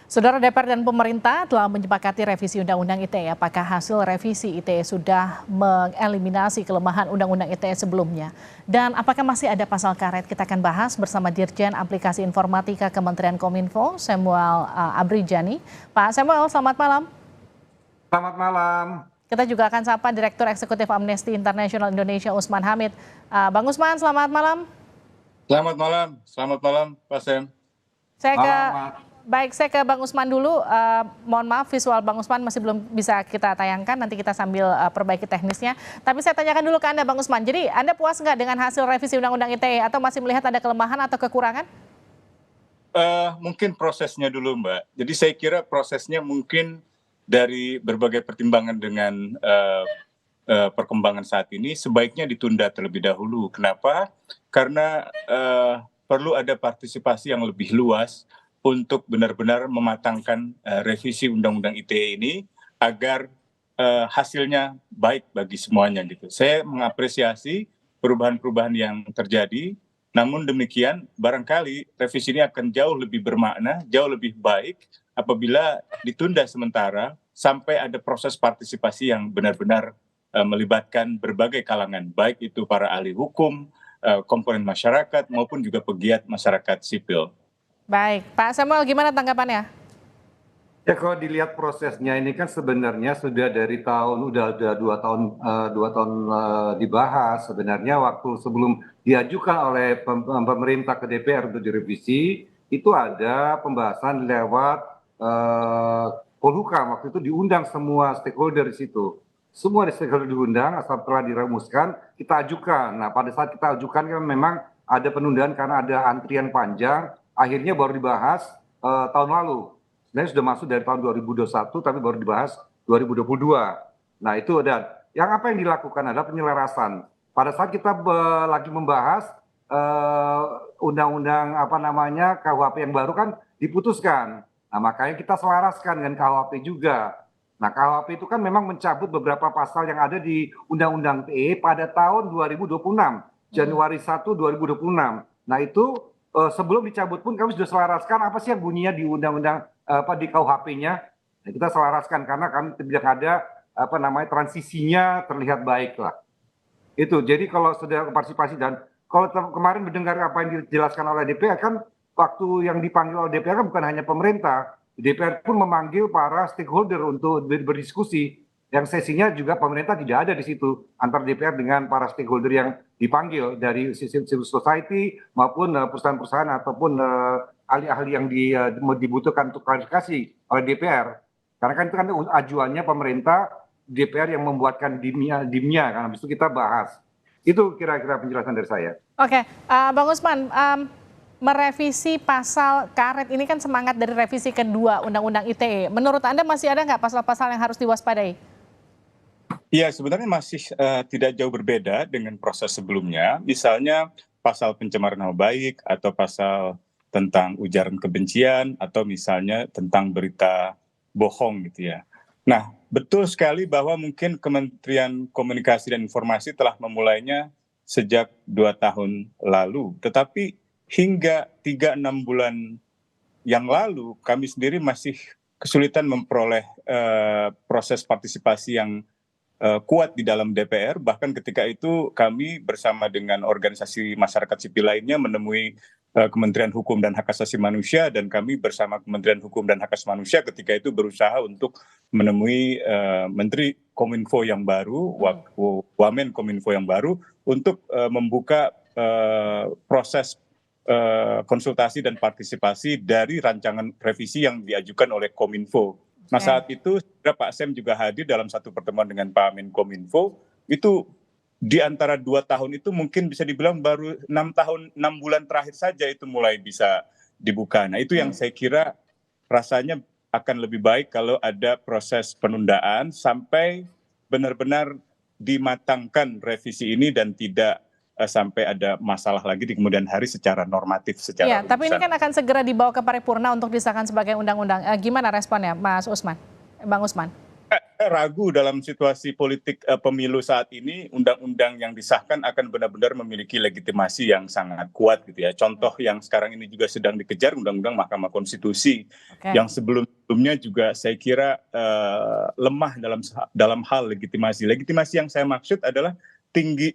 Saudara DPR dan pemerintah telah menyepakati revisi Undang-Undang ITE. Apakah hasil revisi ITE sudah mengeliminasi kelemahan Undang-Undang ITE sebelumnya? Dan apakah masih ada pasal karet? Kita akan bahas bersama Dirjen Aplikasi Informatika Kementerian Kominfo, Samuel Abrijani. Pak Samuel, selamat malam. Selamat malam. Kita juga akan sapa Direktur Eksekutif Amnesty International Indonesia, Usman Hamid. Bang Usman, selamat malam. Selamat malam, Pak Sam. Saya ke Bang Usman dulu. Mohon maaf visual Bang Usman masih belum bisa kita tayangkan. Nanti kita sambil perbaiki teknisnya. Tapi saya tanyakan dulu ke Anda, Bang Usman. Jadi Anda puas nggak dengan hasil revisi Undang-Undang ITE atau masih melihat ada kelemahan atau kekurangan? Mungkin prosesnya dulu, Mbak. Jadi saya kira prosesnya mungkin dari berbagai pertimbangan dengan perkembangan saat ini sebaiknya ditunda terlebih dahulu. Kenapa? Karena perlu ada partisipasi yang lebih luas untuk benar-benar mematangkan revisi Undang-Undang ITE ini agar hasilnya baik bagi semuanya gitu. Saya mengapresiasi perubahan-perubahan yang terjadi, namun demikian barangkali revisi ini akan jauh lebih bermakna, jauh lebih baik apabila ditunda sementara sampai ada proses partisipasi yang benar-benar melibatkan berbagai kalangan, baik itu para ahli hukum, komponen masyarakat maupun juga pegiat masyarakat sipil. Baik, Pak Samuel gimana tanggapannya? Ya kalau dilihat prosesnya ini kan sebenarnya sudah dari tahun udah 2 tahun dibahas. Sebenarnya waktu sebelum diajukan oleh pemerintah ke DPR untuk direvisi itu ada pembahasan lewat Polhukam. Waktu itu diundang semua stakeholder di situ. Semua stakeholder diundang, asal telah dirumuskan kita ajukan. Nah pada saat kita ajukan kan memang ada penundaan karena ada antrian panjang. Akhirnya baru dibahas tahun lalu. Sebenarnya sudah masuk dari tahun 2021 tapi baru dibahas 2022. Nah itu ada. Yang apa yang dilakukan adalah penyelarasan. Pada saat kita lagi membahas undang-undang KUHP yang baru kan diputuskan. Nah makanya kita selaraskan dengan KUHP juga. Nah KUHP itu kan memang mencabut beberapa pasal yang ada di Undang-Undang ITE pada tahun 2026. Januari 1, 2026. Nah itu sebelum dicabut pun kami sudah selaraskan apa sih yang bunyinya di undang-undang di KUHP-nya. Nah, kita selaraskan karena kami tidak ada transisinya terlihat baik lah. Itu. Jadi kalau sudah partisipasi dan kalau kemarin mendengar apa yang dijelaskan oleh DPR kan waktu yang dipanggil oleh DPR kan bukan hanya pemerintah, DPR pun memanggil para stakeholder untuk berdiskusi. Yang sesinya juga pemerintah tidak ada di situ antara DPR dengan para stakeholder yang dipanggil dari civil society maupun perusahaan-perusahaan ataupun ahli-ahli yang dibutuhkan untuk klarifikasi oleh DPR. Karena kan itu kan ajuannya pemerintah, DPR yang membuatkan dimnya kan habis itu kita bahas. Itu kira-kira penjelasan dari saya. Oke, Bang Usman, merevisi pasal karet ini kan semangat dari revisi kedua Undang-Undang ITE. Menurut Anda masih ada nggak pasal-pasal yang harus diwaspadai? Ya sebenarnya masih tidak jauh berbeda dengan proses sebelumnya. Misalnya pasal pencemaran nama baik atau pasal tentang ujaran kebencian atau misalnya tentang berita bohong gitu ya. Nah betul sekali bahwa mungkin Kementerian Komunikasi dan Informasi telah memulainya sejak 2 tahun lalu. Tetapi hingga 3-6 bulan yang lalu kami sendiri masih kesulitan memperoleh proses partisipasi yang kuat di dalam DPR. Bahkan ketika itu kami bersama dengan organisasi masyarakat sipil lainnya menemui Kementerian Hukum dan Hak Asasi Manusia dan kami bersama Kementerian Hukum dan Hak Asasi Manusia ketika itu berusaha untuk menemui Menteri Kominfo yang baru, Wamen Kominfo yang baru untuk membuka proses konsultasi dan partisipasi dari rancangan revisi yang diajukan oleh Kominfo. Nah saat itu Pak Sam juga hadir dalam satu pertemuan dengan Pak Menkominfo. Itu di antara 2 tahun itu mungkin bisa dibilang baru 6 bulan terakhir saja itu mulai bisa dibuka. Nah itu yang saya kira rasanya akan lebih baik kalau ada proses penundaan sampai benar-benar dimatangkan revisi ini dan tidak sampai ada masalah lagi di kemudian hari secara normatif. Iya, tapi ini kan akan segera dibawa ke paripurna untuk disahkan sebagai undang-undang. Gimana responnya, Mas Usman, Bang Usman? ragu dalam situasi politik pemilu saat ini undang-undang yang disahkan akan benar-benar memiliki legitimasi yang sangat kuat gitu ya. Contoh yang sekarang ini juga sedang dikejar undang-undang Mahkamah Konstitusi yang sebelumnya juga saya kira lemah dalam hal legitimasi. Legitimasi yang saya maksud adalah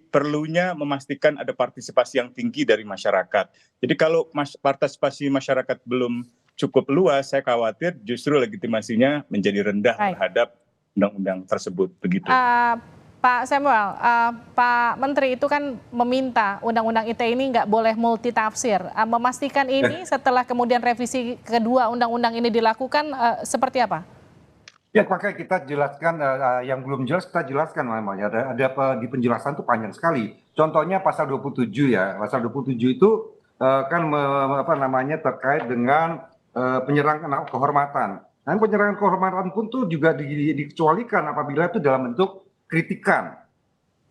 perlunya memastikan ada partisipasi yang tinggi dari masyarakat. Jadi kalau partisipasi masyarakat belum cukup luas, saya khawatir justru legitimasinya menjadi rendah terhadap undang-undang tersebut, begitu. Pak Samuel, Pak Menteri itu kan meminta undang-undang ITE ini nggak boleh multitafsir. Memastikan ini setelah kemudian revisi kedua undang-undang ini dilakukan seperti apa? Ya, makanya kita jelaskan yang belum jelas kita jelaskan namanya. Ada di penjelasan itu panjang sekali. Contohnya pasal 27 ya. Pasal 27 itu kan terkait dengan penyerangan kehormatan. Dan penyerangan kehormatan pun tuh juga dikecualikan apabila itu dalam bentuk kritikan,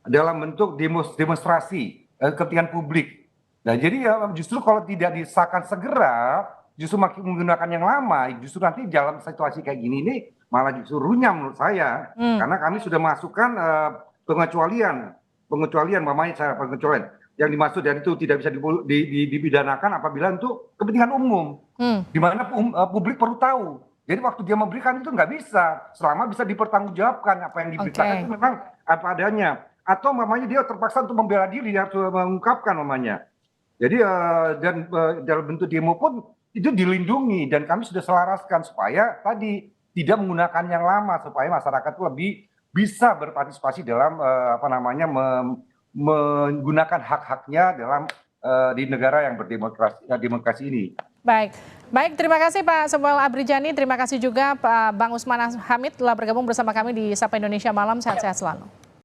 dalam bentuk demonstrasi, kepentingan publik. Nah, jadi ya justru kalau tidak disahkan segera, justru makin menggunakan yang lama, justru nanti dalam situasi kayak gini ini malah justru runyam menurut saya. Karena kami sudah masukkan pengecualian, pengecualian yang dimaksud dan itu tidak bisa dipidanakan apabila untuk kepentingan umum, di mana publik perlu tahu. Jadi waktu dia memberikan itu nggak bisa, selama bisa dipertanggungjawabkan apa yang diberitakan itu memang apa adanya. Atau dia terpaksa untuk membela diri, dia harus mengungkapkan namanya. Jadi dalam bentuk demo pun itu dilindungi dan kami sudah selaraskan supaya tadi tidak menggunakan yang lama supaya masyarakat itu lebih bisa berpartisipasi dalam menggunakan hak-haknya dalam di negara yang berdemokrasi ini. Baik, terima kasih Pak Samuel Abrijani, terima kasih juga Pak Bang Usman Hamid telah bergabung bersama kami di Sapa Indonesia Malam, sehat-sehat selalu.